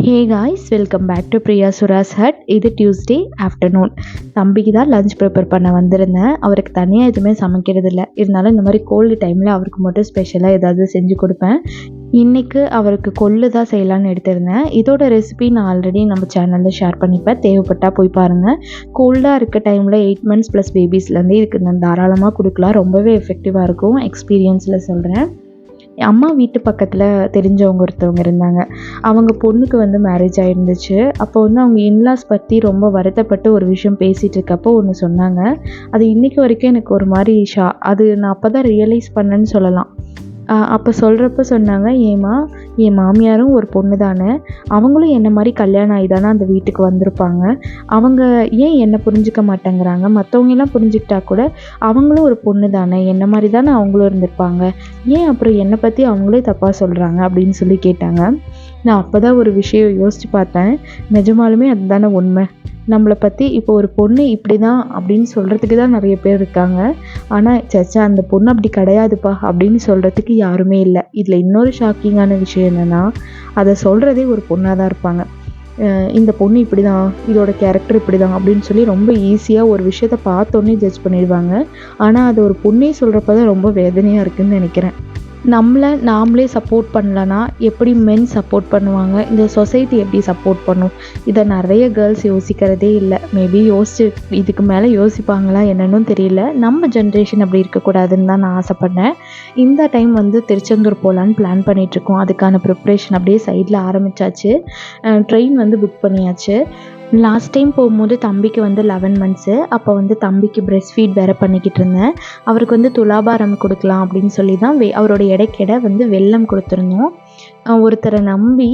Hey guys, welcome back to Priya Sura's hut. இது Tuesday afternoon. தம்பிக்கு தான் லஞ்ச் ப்ரிப்பேர் பண்ண வந்திருந்தேன். அவருக்கு தனியாக எதுவுமே சமைக்கிறது இல்லை. இருந்தாலும் இந்த மாதிரி கோல்டு டைமில் அவருக்கு மட்டும் ஸ்பெஷலாக ஏதாவது செஞ்சு கொடுப்பேன். இன்றைக்கு அவருக்கு கொள்ளு தான் செய்யலான்னு எடுத்திருந்தேன். இதோட ரெசிபி நான் ஆல்ரெடி நம்ம சேனலில் ஷேர் பண்ணிப்பேன், தேவைப்பட்டால் போய் பாருங்கள். கோல்டாக இருக்க டைமில் 8 months ப்ளஸ் பேபிஸ்லேருந்து இதுக்கு நான் தாராளமாக கொடுக்கலாம். ரொம்பவே எஃபெக்டிவாக இருக்கும், எக்ஸ்பீரியன்ஸில் சொல்கிறேன். அம்மா வீட்டு பக்கத்தில் தெரிஞ்சவங்க ஒருத்தவங்க இருந்தாங்க. அவங்க பொண்ணுக்கு வந்து மேரேஜ் ஆகிருந்துச்சு. அப்போ வந்து அவங்க இன்லாஸ் பற்றி ரொம்ப வருத்தப்பட்டு ஒரு விஷயம் பேசிகிட்டு இருக்கப்போ ஒன்று சொன்னாங்க. அது இன்றைக்கி வரைக்கும் எனக்கு ஒரு மாதிரி அது நான் அப்போ தான் ரியலைஸ் பண்ணேன்னு சொல்லலாம். அப்போ சொல்கிறப்ப சொன்னாங்க, ஏம்மா, என் மாமியாரும் ஒரு பொண்ணு தானே, அவங்களும் என்ன மாதிரி கல்யாணம் ஆகி தானே அந்த வீட்டுக்கு வந்திருப்பாங்க. அவங்க ஏன் என்னை புரிஞ்சிக்க மாட்டேங்கிறாங்க? மற்றவங்கெல்லாம் புரிஞ்சுக்கிட்டா கூட அவங்களும் ஒரு பொண்ணு தானே, என்ன மாதிரி தானே அவங்களும் இருந்திருப்பாங்க. ஏன் அப்புறம் என்னை பற்றி அவங்களே தப்பாக சொல்கிறாங்க அப்படின்னு சொல்லி கேட்டாங்க. நான் அப்போ தான் ஒரு விஷயம் யோசித்து பார்த்தேன். நிஜமாலுமே அதுதானே உண்மை. நம்மளை பற்றி இப்போ ஒரு பொண்ணு இப்படி தான் அப்படின்னு சொல்கிறதுக்கு தான் நிறைய பேர் இருக்காங்க. ஆனால் சச்சா, அந்த பொண்ணு அப்படி கிடையாதுப்பா அப்படின்னு சொல்கிறதுக்கு யாருமே இல்லை. இதில் இன்னொரு ஷாக்கிங்கான விஷயம் என்னென்னா, அதை சொல்கிறதே ஒரு பொண்ணாக தான் இருப்பாங்க. இந்த பொண்ணு இப்படி தான், இதோட கேரக்டர் இப்படி தான் அப்படின்னு சொல்லி ரொம்ப ஈஸியாக ஒரு விஷயத்தை பார்த்தோன்னே ஜட்ஜ் பண்ணிடுவாங்க. ஆனால் அது ஒரு பொண்ணே சொல்கிறப்ப தான் ரொம்ப வேதனையாக இருக்குதுன்னு நினைக்கிறேன். நம்மளை நாமளே சப்போர்ட் பண்ணலன்னா எப்படி மென் சப்போர்ட் பண்ணுவாங்க? இந்த சொசைட்டி எப்படி சப்போர்ட் பண்ணும்? இதை நிறைய கேர்ள்ஸ் யோசிக்கிறதே இல்லை. மேபி இதுக்கு மேலே யோசிப்பாங்களா என்னன்னு தெரியல. நம்ம ஜென்ரேஷன் அப்படி இருக்கக்கூடாதுன்னு தான் நான் ஆசைப்பட்றேன். இந்த டைம் வந்து திருச்செந்தூர் போகலான்னு பிளான் பண்ணிகிட்ருக்கோம். அதுக்கான ப்ரிப்ரேஷன் அப்படியே சைடில் ஆரம்பித்தாச்சு. ட்ரெயின் வந்து புக் பண்ணியாச்சு. லாஸ்ட் டைம் போகும்போது தம்பிக்கு வந்து 11 months. அப்போ வந்து தம்பிக்கு பிரெஸ்ட் ஃபீட் வேறு பண்ணிக்கிட்டு இருந்தேன். அவருக்கு வந்து துலாபாரம் கொடுக்கலாம் அப்படின்னு சொல்லி தான் அவரோட எடைக்கெடை வந்து வெல்லம் கொடுத்துருந்தோம். ஒருத்தரை நம்பி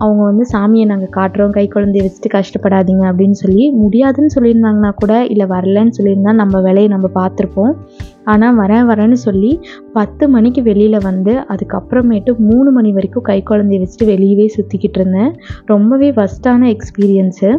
அவங்க வந்து சாமியை நாங்கள் காட்டுறோம், கை குழந்தைய வச்சுட்டு கஷ்டப்படாதீங்க அப்படின்னு சொல்லி, முடியாதுன்னு சொல்லியிருந்தாங்கன்னா கூட, இல்லை வரலன்னு சொல்லியிருந்தா நம்ம வேலையை நம்ம பார்த்துருப்போம். ஆனால் வரேன்னு சொல்லி 10 மணிக்கு வெளியில் வந்து அதுக்கப்புறமேட்டு 3 மணி வரைக்கும் கை குழந்தைய வச்சுட்டு வெளியவே சுற்றிக்கிட்டு இருந்தேன். ரொம்பவே ஃபஸ்ட்டான எக்ஸ்பீரியன்ஸு.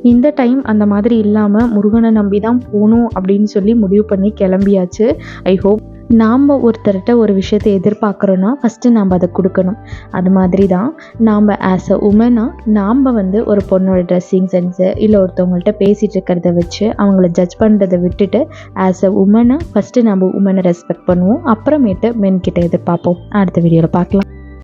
இந்த டைம் அந்த மாதிரி இல்லாமல் முருகனை நம்பி தான் போகணும் அப்படின்னு சொல்லி முடிவு பண்ணி கிளம்பியாச்சு. ஐ ஹோப் நாம் ஒருத்தர்கிட்ட ஒரு விஷயத்தை எதிர்பார்க்குறோன்னா ஃபஸ்ட்டு நாம் அதை கொடுக்கணும். அது மாதிரி தான் நாம் ஆஸ் அ உமனாக நாம் வந்து ஒரு பொண்ணோட ட்ரெஸ்ஸிங் சென்ஸு இல்லை ஒருத்தவங்கள்ட்ட பேசிகிட்டு இருக்கிறத வச்சு அவங்கள ஜட்ஜ் பண்ணுறதை விட்டுட்டு ஆஸ் அ உமனாக ஃபஸ்ட்டு நம்ம உமனை ரெஸ்பெக்ட் பண்ணுவோம். அப்புறமேட்டு மென் கிட்ட எதிர்பார்ப்போம். அடுத்த வீடியோவில் பார்க்கலாம்.